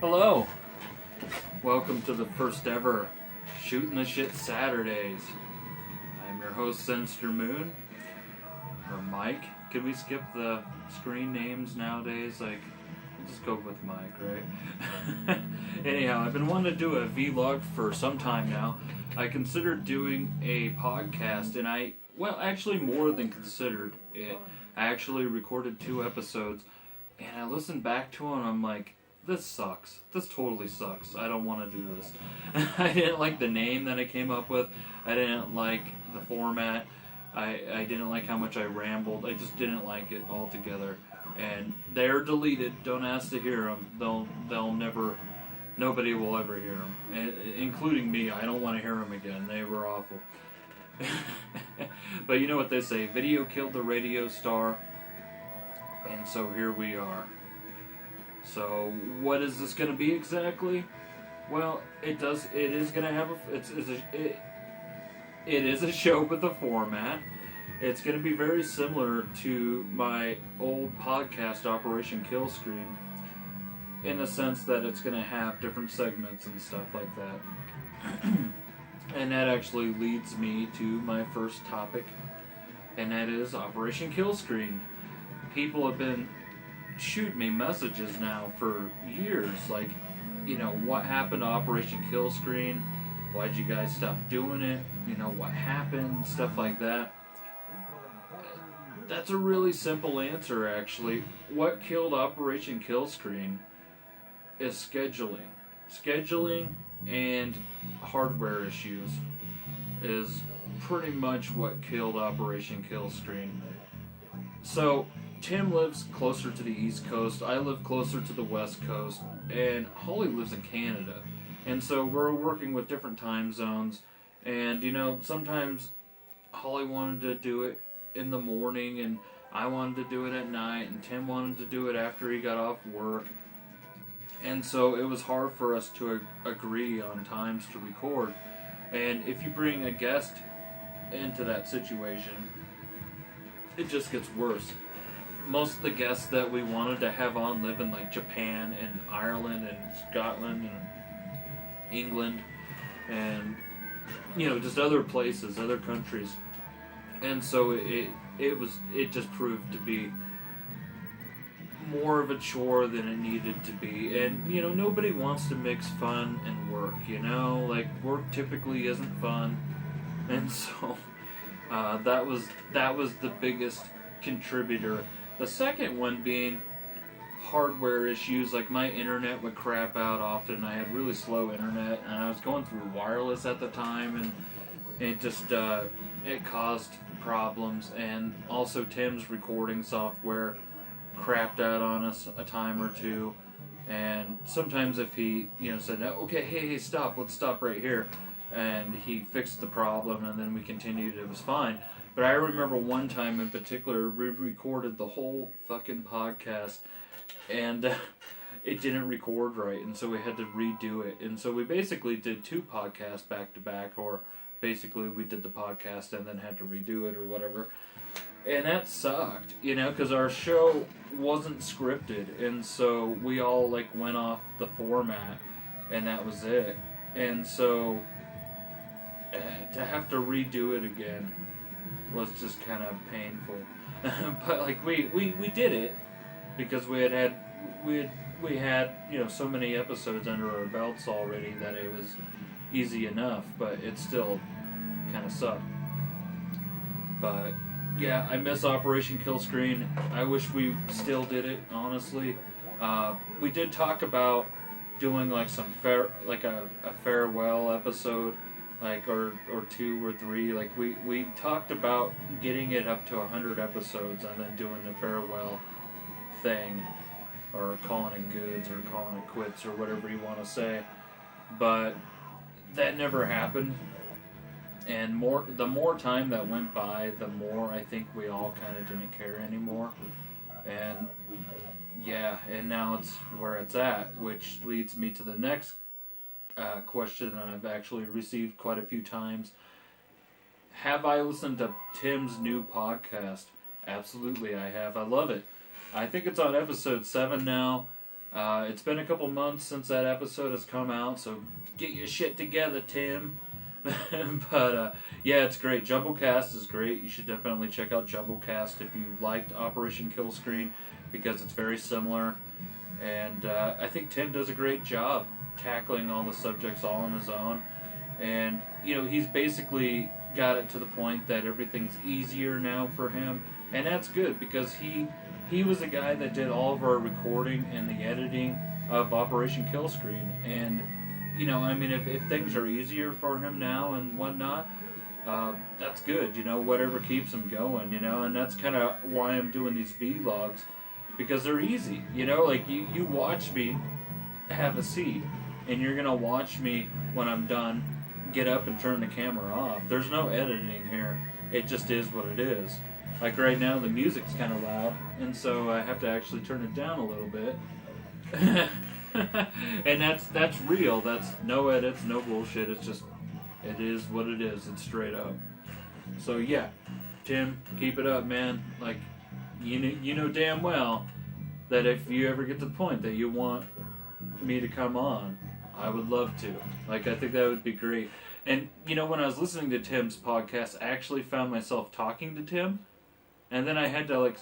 Hello. Welcome to the first ever Shooting the Shit Saturdays. I'm your host, Sinister Moon. Or Mike. Could we skip the screen names nowadays? We'll just go with Mike, right? Anyhow, I've been wanting to do a vlog for some time now. I considered doing a podcast, and actually more than considered it. I actually recorded 2 episodes, and I listened back to them, and I'm like, this sucks. This totally sucks. I don't want to do this. I didn't like the name that I came up with. I didn't like the format. I didn't like how much I rambled. I just didn't like it altogether. And they're deleted. Don't ask to hear them. They'll never... Nobody will ever hear them. Including me. I don't want to hear them again. They were awful. But you know what they say. Video killed the radio star. And so here we are. So, what is this going to be exactly? Well, it is going to have it is a show with a format. It's going to be very similar to my old podcast, Operation Kill Screen, in the sense that it's going to have different segments and stuff like that. And that actually leads me to my first topic, and that is Operation Kill Screen. People have been shoot me messages now for years, like, what happened to Operation Kill Screen? Why'd you guys stop doing it? What happened? Stuff like that. That's a really simple answer, actually. What killed Operation Kill Screen is scheduling. Scheduling and hardware issues is pretty much what killed Operation Kill Screen. So, Tim lives closer to the East Coast, I live closer to the West Coast, and Holly lives in Canada. And so we're working with different time zones, and sometimes Holly wanted to do it in the morning, and I wanted to do it at night, and Tim wanted to do it after he got off work. And so it was hard for us to agree on times to record. And if you bring a guest into that situation, it just gets worse. Most of the guests that we wanted to have on live in like Japan and Ireland and Scotland and England and just other places, other countries. And so it just proved to be more of a chore than it needed to be. And nobody wants to mix fun and work, like work typically isn't fun. And so that was the biggest contributor. The second one being hardware issues, like my internet would crap out often. I had really slow internet, and I was going through wireless at the time, and it just it caused problems. And also Tim's recording software crapped out on us a time or two, and sometimes if he said, okay, hey, stop, let's stop right here, and he fixed the problem, and then we continued, it was fine. But I remember one time in particular, we recorded the whole fucking podcast, and it didn't record right, and so we had to redo it. And so we basically did 2 podcasts back to back, or basically we did the podcast and then had to redo it or whatever. And that sucked, because our show wasn't scripted, and so we all went off the format, and that was it. And so to have to redo it again was just kind of painful. But we did it because we had so many episodes under our belts already that it was easy enough, but it still kind of sucked. But yeah, I miss Operation Kill Screen. I wish we still did it, honestly. We did talk about doing a farewell episode, or 2 or 3. We talked about getting it up to 100 episodes and then doing the farewell thing, or calling it goods, or calling it quits, or whatever you want to say. But that never happened. And the more time that went by, the more I think we all kind of didn't care anymore. And yeah, and now it's where it's at, which leads me to the next question that I've actually received quite a few times. Have I listened to Tim's new podcast? Absolutely I have. I love it. I think it's on episode 7 now. It's been a couple months since that episode has come out, so get your shit together, Tim. But yeah, it's great. Jumblecast is great. You should definitely check out Jumblecast if you liked Operation Killscreen, because it's very similar. And I think Tim does a great job tackling all the subjects all on his own. And, you know, he's basically got it to the point that everything's easier now for him. And that's good, because he was the guy that did all of our recording and the editing of Operation Killscreen. And, you know, I mean, if things are easier for him now and whatnot, that's good, you know, whatever keeps him going, you know. And that's kind of why I'm doing these vlogs, because they're easy, you know. Like, you watch me have a seat, and you're going to watch me, when I'm done, get up and turn the camera off. There's no editing here. It just is what it is. Like right now, the music's kind of loud, and so I have to actually turn it down a little bit. And that's real. That's no edits, no bullshit. It's just, it is what it is. It's straight up. So yeah, Tim, keep it up, man. Like, you know damn well that if you ever get to the point that you want me to come on, I would love to. Like, I think that would be great. And, you know, when I was listening to Tim's podcast, I actually found myself talking to Tim, and then I had to, like,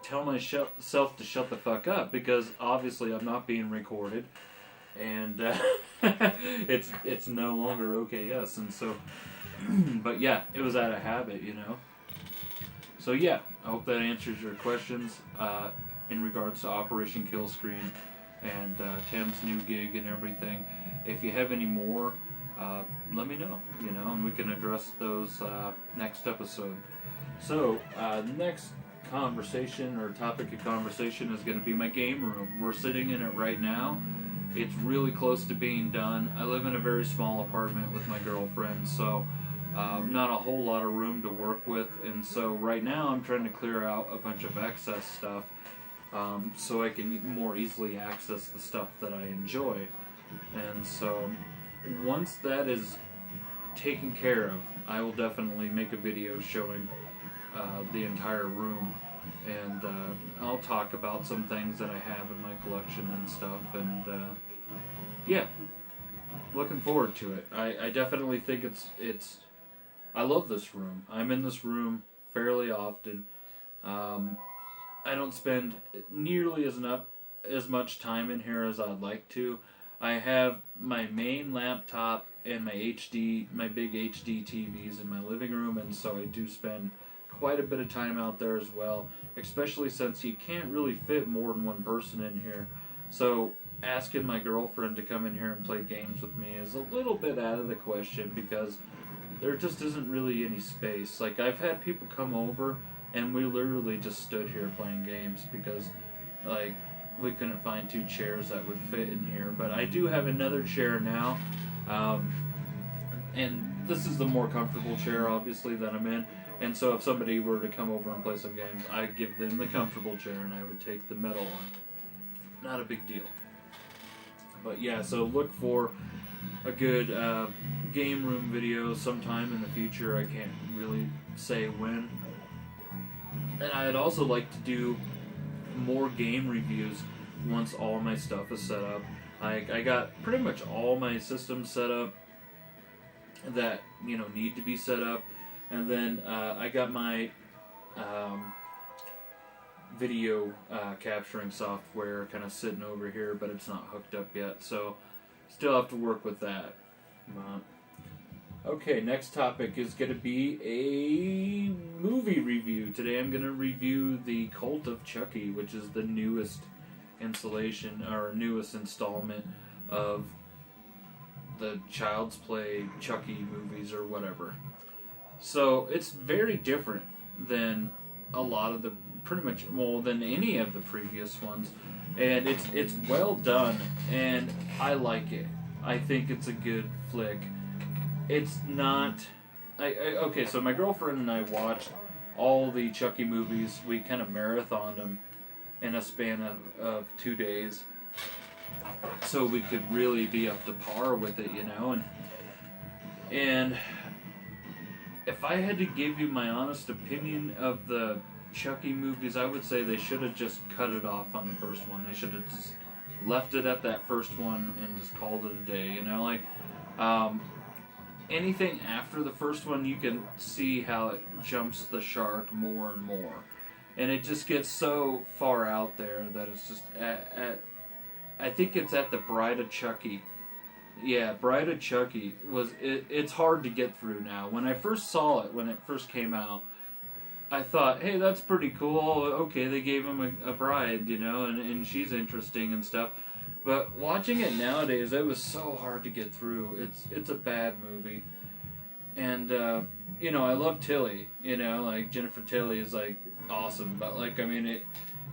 tell myself to shut the fuck up, because obviously I'm not being recorded, and it's no longer OKS, and so, but yeah, it was out of habit, you know. So yeah, I hope that answers your questions in regards to Operation Killscreen and Tim's new gig and everything. If you have any more, let me know, you know, and we can address those next episode. So, the next conversation or topic of conversation is going to be my game room. We're sitting in it right now. It's really close to being done. I live in a very small apartment with my girlfriend, so not a whole lot of room to work with, and so right now I'm trying to clear out a bunch of excess stuff so I can more easily access the stuff that I enjoy. And so once that is taken care of, I will definitely make a video showing the entire room, and I'll talk about some things that I have in my collection and stuff, and yeah, looking forward to it. I definitely think it's I love this room. I'm in this room fairly often. I don't spend nearly as much time in here as I'd like to. I have my main laptop and my big HD TVs in my living room, and so I do spend quite a bit of time out there as well, especially since you can't really fit more than one person in here. So asking my girlfriend to come in here and play games with me is a little bit out of the question, because there just isn't really any space. Like, I've had people come over and we literally just stood here playing games because, like, we couldn't find 2 chairs that would fit in here. But I do have another chair now, and this is the more comfortable chair, obviously, that I'm in. And so if somebody were to come over and play some games, I'd give them the comfortable chair and I would take the metal one. Not a big deal. But yeah, so look for a good game room video sometime in the future. I can't really say when. And I'd also like to do more game reviews once all my stuff is set up. I got pretty much all my systems set up that, you know, need to be set up. And then I got my video capturing software kind of sitting over here, but it's not hooked up yet, so still have to work with that. Okay, next topic is going to be a movie review. Today I'm going to review The Cult of Chucky, which is the newest installation, or newest installment of the Child's Play Chucky movies or whatever. So it's very different than a lot of the, pretty much, well, than any of the previous ones. And it's well done, and I like it. I think it's a good flick. It's not... okay, so my girlfriend and I watched all the Chucky movies. We kind of marathoned them in a span of 2 days, so we could really be up to par with it, you know. And if I had to give you my honest opinion of the Chucky movies, I would say they should have just cut it off on the first one. They should have just left it at that first one and just called it a day. You know, like anything after the first one, you can see how it jumps the shark more and more, and it just gets so far out there that it's just I think it's at the Bride of Chucky. Yeah, Bride of Chucky it's hard to get through now. When I first saw it, when it first came out, I thought, hey, that's pretty cool. Okay, they gave him a bride, you know, and she's interesting and stuff. But watching it nowadays, it was so hard to get through. It's a bad movie. And, you know, I love Tilly, you know, like Jennifer Tilly is like awesome. But, like, I mean,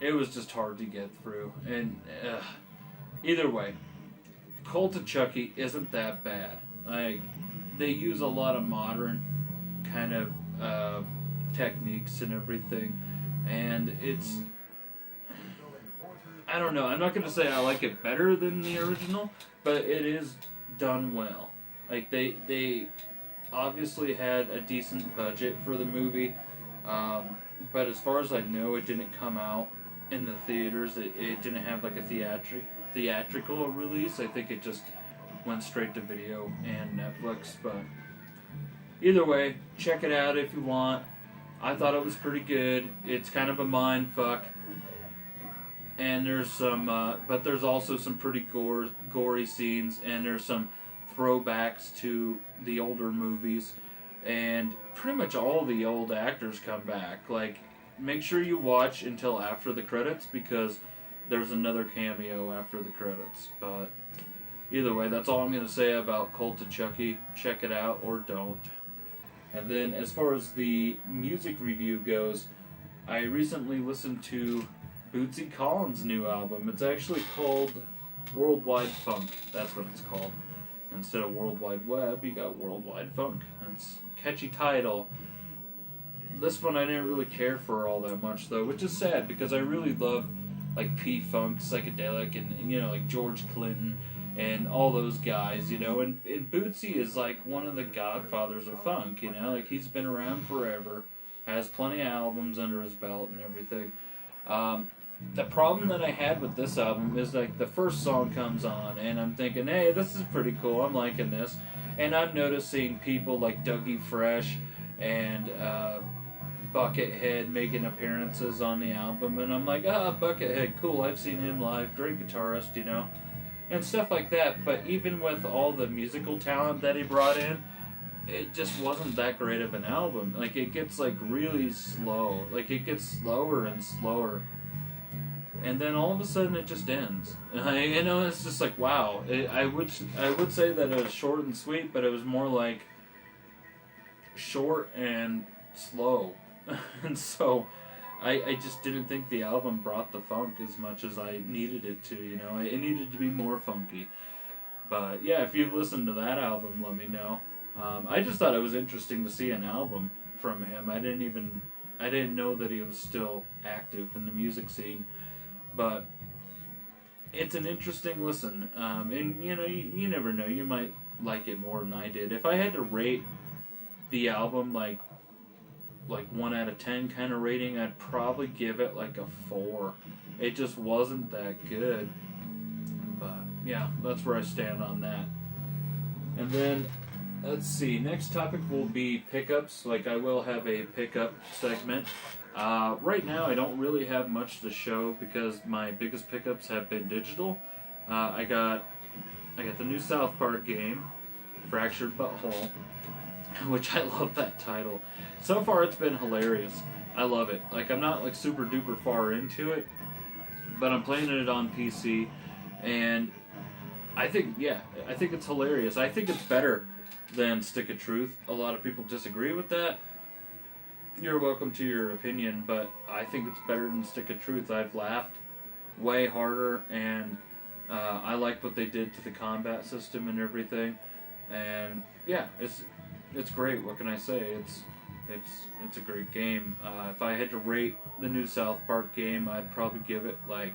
it was just hard to get through. And either way, Cult of Chucky isn't that bad. Like, they use a lot of modern kind of techniques and everything, and it's, I don't know, I'm not going to say I like it better than the original, but it is done well. Like, they obviously had a decent budget for the movie, but as far as I know, it didn't come out in the theaters. It didn't have like a theatrical release. I think it just went straight to video and Netflix, but either way, check it out if you want. I thought it was pretty good. It's kind of a mind fuck, and there's some, but there's also some pretty gory scenes, and there's some throwbacks to the older movies, and pretty much all the old actors come back. Like, make sure you watch until after the credits, because there's another cameo after the credits. But either way, that's all I'm going to say about Cult of Chucky. Check it out or don't. And then as far as the music review goes, I recently listened to Bootsy Collins' new album. It's actually called Worldwide Funk. That's what it's called. Instead of World Wide Web, you got Worldwide Funk. It's a catchy title. This one I didn't really care for all that much, though, which is sad, because I really love like P-Funk, psychedelic, and you know, like George Clinton and all those guys, you know, and Bootsy is like one of the godfathers of funk, you know, like he's been around forever, has plenty of albums under his belt and everything. The problem that I had with this album is like the first song comes on and I'm thinking, hey, this is pretty cool, I'm liking this, and I'm noticing people like Dougie Fresh and Buckethead making appearances on the album, and I'm like, Buckethead, cool, I've seen him live, great guitarist, you know, and stuff like that. But even with all the musical talent that he brought in, it just wasn't that great of an album. Like, it gets like really slow, like it gets slower and slower, and then all of a sudden it just ends. You know, it's just like, wow. I would say that it was short and sweet, but it was more like short and slow. And so I just didn't think the album brought the funk as much as I needed it to, you know. It needed to be more funky. But yeah, if you've listened to that album, let me know. I just thought it was interesting to see an album from him. I didn't know that he was still active in the music scene. But it's an interesting listen. And you know, you never know, you might like it more than I did. If I had to rate the album like 1 out of 10 kind of rating, I'd probably give it like a 4. It just wasn't that good. But yeah, that's where I stand on that. And then, let's see, next topic will be pickups. Like, I will have a pickup segment. Right now, I don't really have much to show because my biggest pickups have been digital. I got the new South Park game, Fractured Butthole, which I love that title. So far, it's been hilarious. I love it. Like, I'm not like super duper far into it, but I'm playing it on PC, and I think it's hilarious. I think it's better than Stick of Truth. A lot of people disagree with that. You're welcome to your opinion, but I think it's better than Stick of Truth. I've laughed way harder, and I like what they did to the combat system and everything. And yeah, it's great. What can I say? It's a great game. If I had to rate the new South Park game, I'd probably give it like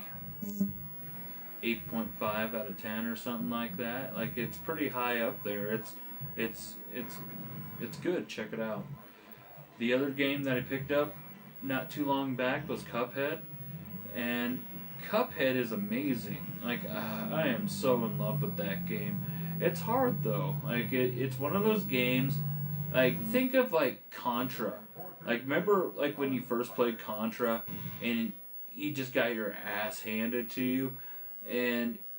8.5 out of 10 or something like that. Like, it's pretty high up there. It's good. Check it out. The other game that I picked up not too long back was Cuphead, and Cuphead is amazing. Like, I am so in love with that game. It's hard though. Like, it's one of those games. Like, think of like Contra. Like, remember like when you first played Contra, and you just got your ass handed to you,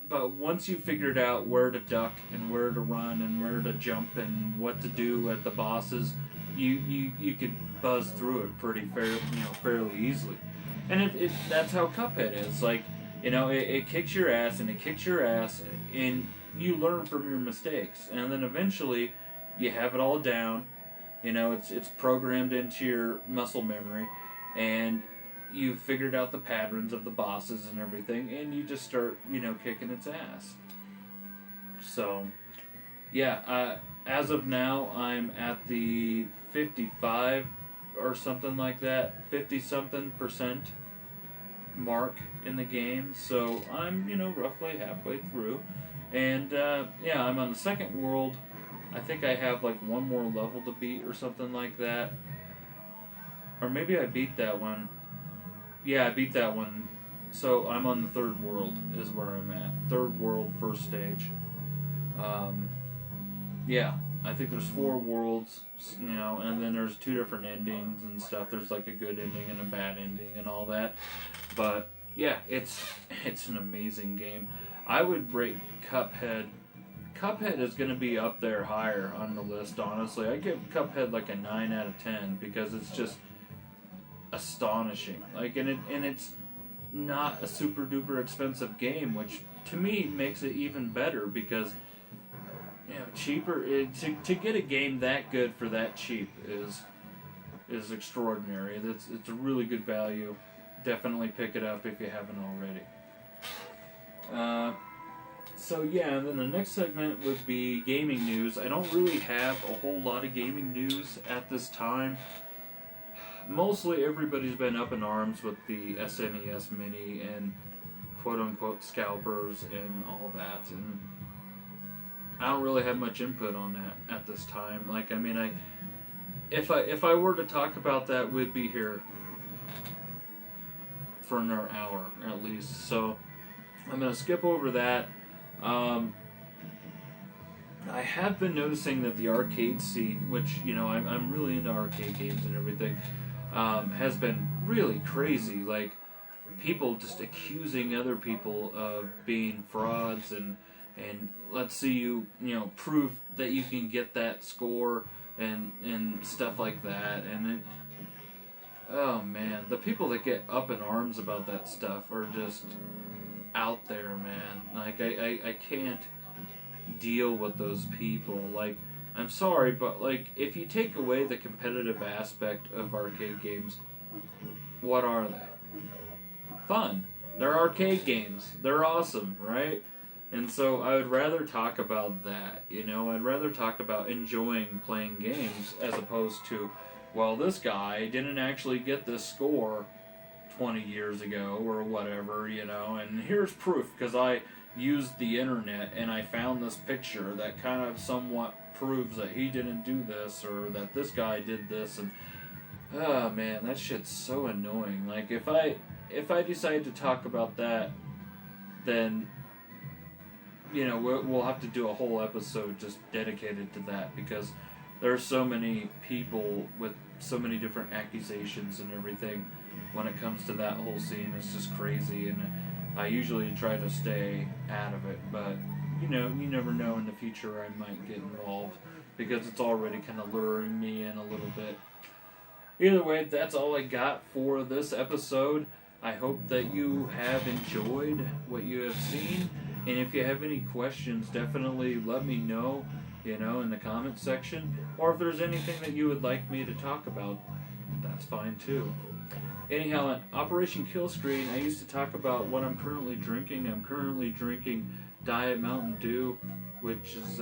but once you figured out where to duck and where to run and where to jump and what to do at the bosses, you could buzz through it fairly easily. And that's how Cuphead is. Like, it kicks your ass and it kicks your ass, and you learn from your mistakes, and then eventually you have it all down. It's programmed into your muscle memory, and you figured out the patterns of the bosses and everything, and you just start, kicking its ass. So, yeah, as of now, I'm at the 55 or something like that, 50-something% mark in the game. So I'm, roughly halfway through. And, I'm on the second world. I think I have, like, one more level to beat or something like that. Or maybe I beat that one. Yeah, I beat that one. So I'm on the third world is where I'm at. Third world, first stage. I think there's 4 worlds, and then there's 2 different endings and stuff. There's like a good ending and a bad ending and all that. But yeah, it's an amazing game. I would rate Cuphead. Cuphead is going to be up there higher on the list, honestly. I give Cuphead like a 9 out of 10 because it's just astonishing. Like, and it's not a super duper expensive game, which to me makes it even better because cheaper to get a game that good for that cheap is extraordinary. It's a really good value. Definitely pick it up if you haven't already. And then the next segment would be gaming news. I don't really have a whole lot of gaming news at this time. Mostly everybody's been up in arms with the SNES Mini and quote-unquote scalpers and all that, and I don't really have much input on that at this time. Like, I mean, if I were to talk about that, we'd be here for another hour at least. So I'm gonna skip over that. I have been noticing that the arcade scene, which I'm really into arcade games and everything, has been really crazy. Like, people just accusing other people of being frauds and let's see you prove that you can get that score and stuff like that. And oh man, the people that get up in arms about that stuff are just out there, man. Like, I can't deal with those people. Like, I'm sorry, but like, if you take away the competitive aspect of arcade games, what are they? Fun. They're arcade games. They're awesome, right? And so I would rather talk about that, I'd rather talk about enjoying playing games as opposed to, well, this guy didn't actually get this score 20 years ago or whatever, and here's proof because I used the internet and I found this picture that kind of somewhat proves that he didn't do this or that this guy did this. And oh man, that shit's so annoying. Like, if I decide to talk about that, then we'll have to do a whole episode just dedicated to that because there are so many people with so many different accusations and everything when it comes to that whole scene. It's just crazy, and I usually try to stay out of it, but you never know, in the future I might get involved because it's already kind of luring me in a little bit. Either way, that's all I got for this episode. I hope that you have enjoyed what you have seen, and if you have any questions, definitely let me know, in the comment section, or if there's anything that you would like me to talk about, that's fine too. Anyhow, on Operation Kill Screen, I used to talk about what I'm currently drinking. I'm currently drinking Diet Mountain Dew, which is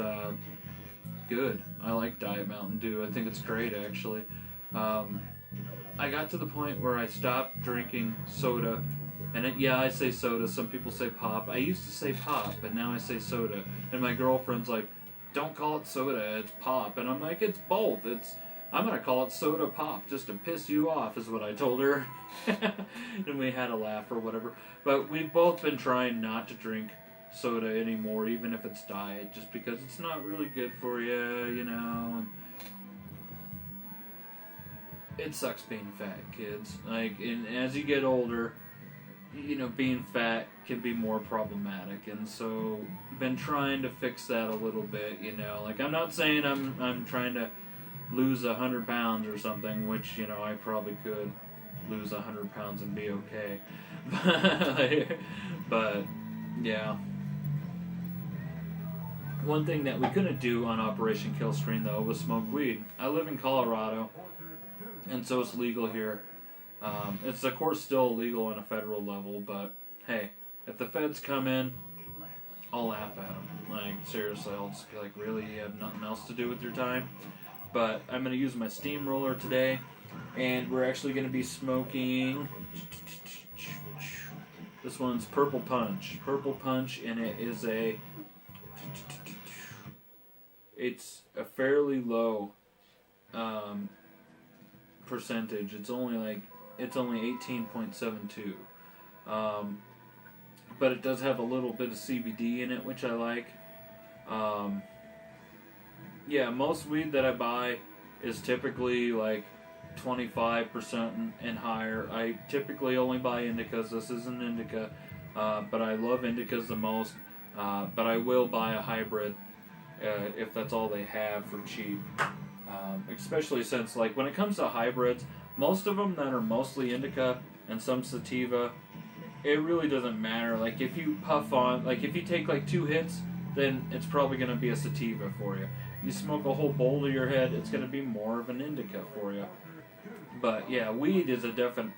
good. I like Diet Mountain Dew. I think it's great, actually. I got to the point where I stopped drinking soda, and I say soda. Some people say pop. I used to say pop, but now I say soda. And my girlfriend's like, "Don't call it soda. It's pop." And I'm like, "It's both. It's I'm going to call it soda pop just to piss you off, is what I told her. And we had a laugh or whatever. But we've both been trying not to drink soda anymore, even if it's diet, just because it's not really good for you, you know. And it sucks being fat, kids. Like, and as you get older, you know, being fat can be more problematic, and so been trying to fix that a little bit, you know. Like, I'm not saying I'm trying to lose 100 pounds or something, which, you know, I probably could lose 100 pounds and be okay. But yeah. One thing that we couldn't do on Operation Kill Screen, though, was smoke weed. I live in Colorado, and so it's legal here. It's, of course, still illegal on a federal level, but hey, if the feds come in, I'll laugh at them. Like, seriously, I'll just be like, really, you have nothing else to do with your time? But I'm going to use my steamroller today, and we're actually going to be smoking. This one's Purple Punch. Purple Punch, and it is it's a fairly low percentage. It's only 18.72. But it does have a little bit of CBD in it, which I like. Yeah, most weed that I buy is typically like 25% and higher. I typically only buy indicas. This is an indica, but I love indicas the most. But I will buy a hybrid if that's all they have for cheap. Especially since, like, when it comes to hybrids, most of them that are mostly indica and some sativa, it really doesn't matter. Like, if you puff on, like, if you take like 2 hits, then it's probably going to be a sativa for you. You smoke a whole bowl to your head, it's going to be more of an indica for you. But yeah, weed is a definite.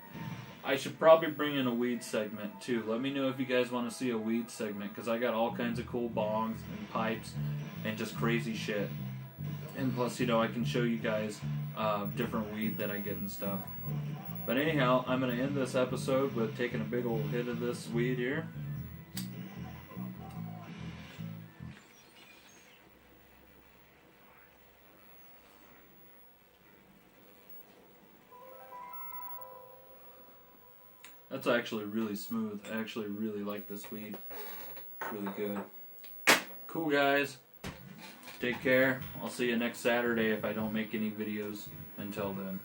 I should probably bring in a weed segment too. Let me know if you guys want to see a weed segment, because I got all kinds of cool bongs and pipes and just crazy shit. And plus, you know, I can show you guys different weed that I get and stuff. But anyhow, I'm going to end this episode with taking a big old hit of this weed here. That's actually really smooth. I actually really like this weed. It's really good. Cool, guys. Take care. I'll see you next Saturday if I don't make any videos until then.